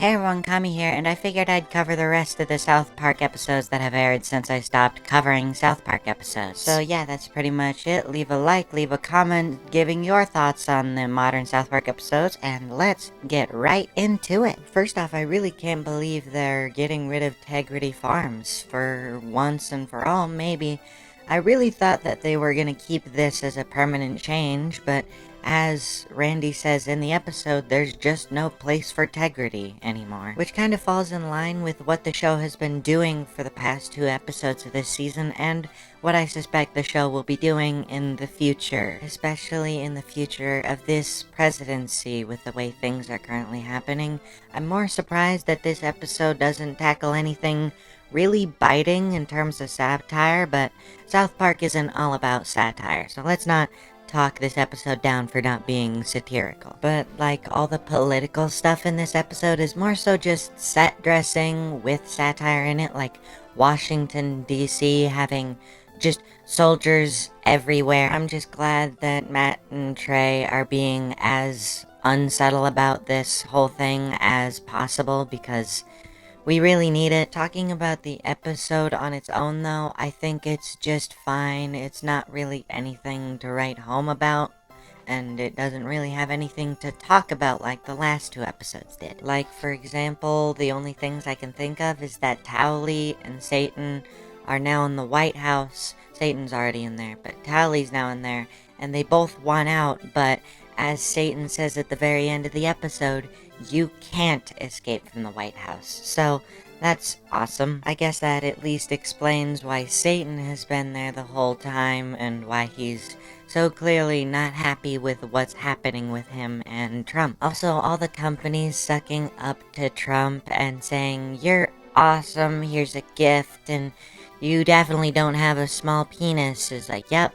Hey everyone, Kami here, and I figured I'd cover the rest of the South Park episodes that have aired since I stopped covering South Park episodes. So yeah, that's pretty much it. Leave a like, leave a comment, giving your thoughts on the modern South Park episodes, and let's get right into it. First off, I really can't believe they're getting rid of Tegrity Farms for once and for all, maybe. I really thought that they were gonna keep this as a permanent change, but as Randy says in the episode, there's just no place for Tegrity anymore. Which kind of falls in line with what the show has been doing for the past 2 episodes of this season, and what I suspect the show will be doing in the future. Especially in the future of this presidency, with the way things are currently happening. I'm more surprised that this episode doesn't tackle anything really biting in terms of satire, but South Park isn't all about satire, so let's not talk this episode down for not being satirical. But like all the political stuff in this episode is more so just set dressing with satire in it, like Washington DC having just soldiers everywhere. I'm just glad that Matt and Trey are being as unsubtle about this whole thing as possible, because we really need it. Talking about the episode on its own, though, I think it's just fine. It's not really anything to write home about, and it doesn't really have anything to talk about like the last 2 episodes did. Like, for example, the only things I can think of is that Towley and Satan are now in the White House. Satan's already in there, but Towley's now in there, and they both want out, but as Satan says at the very end of the episode, you can't escape from the White House. So that's awesome. I guess that at least explains why Satan has been there the whole time, and why he's so clearly not happy with what's happening with him and Trump. Also, all the companies sucking up to Trump and saying, "You're awesome, here's a gift, and you definitely don't have a small penis," is like, yep,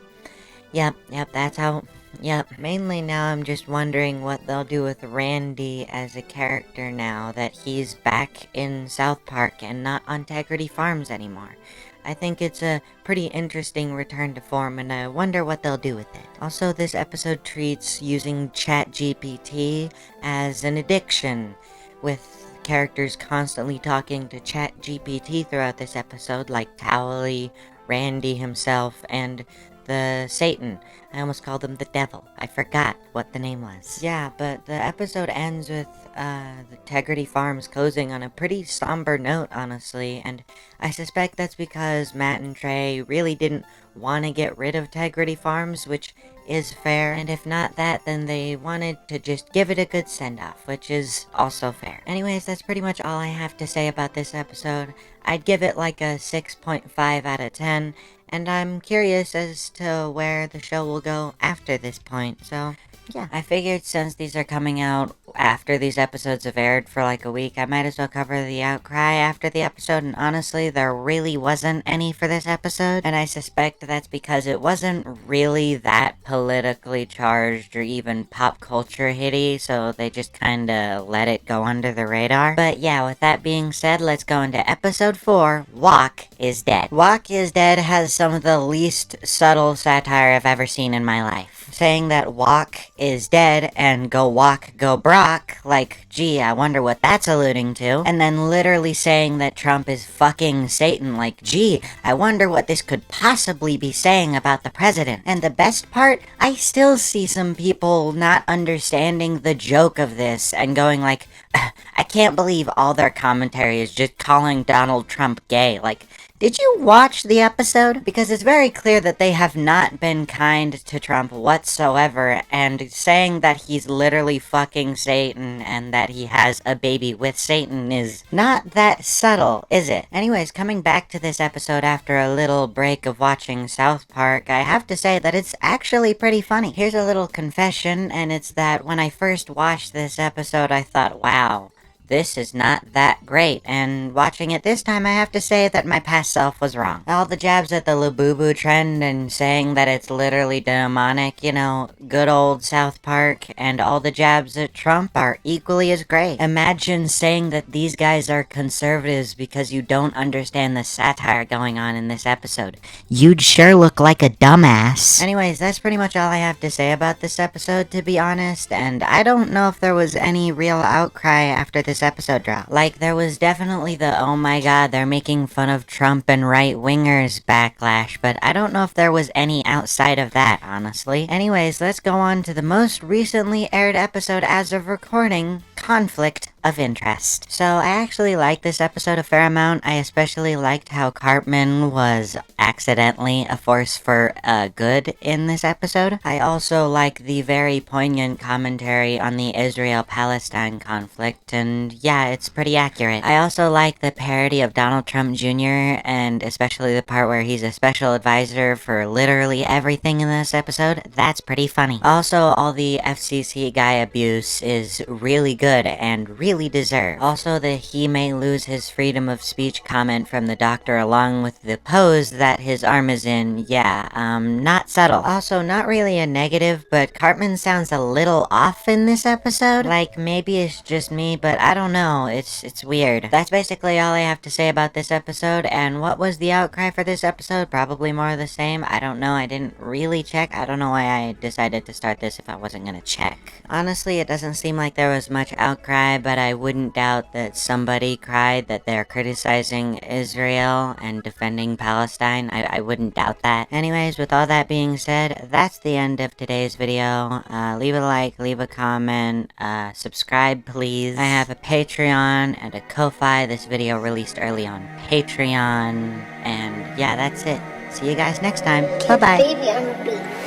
that's how... Yep, mainly now I'm just wondering what they'll do with Randy as a character now that he's back in South Park and not on Tegrity Farms anymore. I think it's a pretty interesting return to form, and I wonder what they'll do with it. Also, this episode treats using ChatGPT as an addiction, with characters constantly talking to ChatGPT throughout this episode, like Towley, Randy himself, and the Satan. I almost called him the devil. I forgot what the name was. Yeah, but the episode ends with the Tegrity Farms closing on a pretty somber note, honestly, and I suspect that's because Matt and Trey really didn't want to get rid of Tegrity Farms, which is fair, and if not that, then they wanted to just give it a good send-off, which is also fair. Anyways, that's pretty much all I have to say about this episode. I'd give it like a 6.5 out of 10, and I'm curious as to where the show will go after this point, so yeah. I figured since these are coming out after these episodes have aired for like a week, I might as well cover the outcry after the episode, and honestly, there really wasn't any for this episode, and I suspect that's because it wasn't really that politically charged or even pop culture hitty, so they just kinda let it go under the radar. But yeah, with that being said, let's go into episode 4, Walk is Dead. Walk is Dead has some of the least subtle satire I've ever seen in my life. Saying that Walk is dead and go walk, go Brock, like, gee, I wonder what that's alluding to. And then literally saying that Trump is fucking Satan, like, gee, I wonder what this could possibly be saying about the president. And the best part, I still see some people not understanding the joke of this and going like, I can't believe all their commentary is just calling Donald Trump gay. Like, did you watch the episode? Because it's very clear that they have not been kind to Trump whatsoever, and saying that he's literally fucking Satan and that he has a baby with Satan is not that subtle, is it? Anyways, coming back to this episode after a little break of watching South Park, I have to say that it's actually pretty funny. Here's a little confession, and it's that when I first watched this episode, I thought, wow, this is not that great, and watching it this time, I have to say that my past self was wrong. All the jabs at the Labubu trend and saying that it's literally demonic, you know, good old South Park, and all the jabs at Trump are equally as great. Imagine saying that these guys are conservatives because you don't understand the satire going on in this episode. You'd sure look like a dumbass. Anyways, that's pretty much all I have to say about this episode, to be honest, and I don't know if there was any real outcry after this this episode dropped. Like, there was definitely the, oh my god, they're making fun of Trump and right-wingers backlash, but I don't know if there was any outside of that, honestly. Anyways, let's go on to the most recently aired episode as of recording, Conflict of Interest. So I actually liked this episode a fair amount. I especially liked how Cartman was accidentally a force for good in this episode. I also like the very poignant commentary on the Israel-Palestine conflict, and yeah, it's pretty accurate. I also like the parody of Donald Trump Jr., and especially the part where he's a special advisor for literally everything in this episode. That's pretty funny. Also, all the FCC guy abuse is really good and really deserved. Also, the he may lose his freedom of speech comment from the doctor along with the pose that his arm is in, yeah, not subtle. Also, not really a negative, but Cartman sounds a little off in this episode. Like, maybe it's just me, but I don't know, it's weird. That's basically all I have to say about this episode, and what was the outcry for this episode? Probably more of the same. I don't know, I didn't really check. I don't know why I decided to start this if I wasn't gonna check. Honestly, it doesn't seem like there was much outcry, but I wouldn't doubt that somebody cried that they're criticizing Israel and defending Palestine. I wouldn't doubt that. Anyways, with all that being said, that's the end of today's video. Leave a like, leave a comment, subscribe please. I have a Patreon and a Ko-Fi. This video released early on Patreon, and yeah, that's it. See you guys next time. Bye-bye.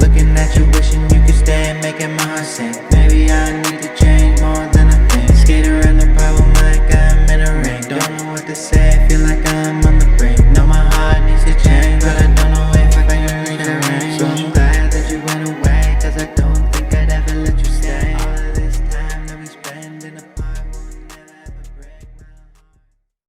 Looking at you, wishing you could stay and making my heart sing. Maybe I need to change.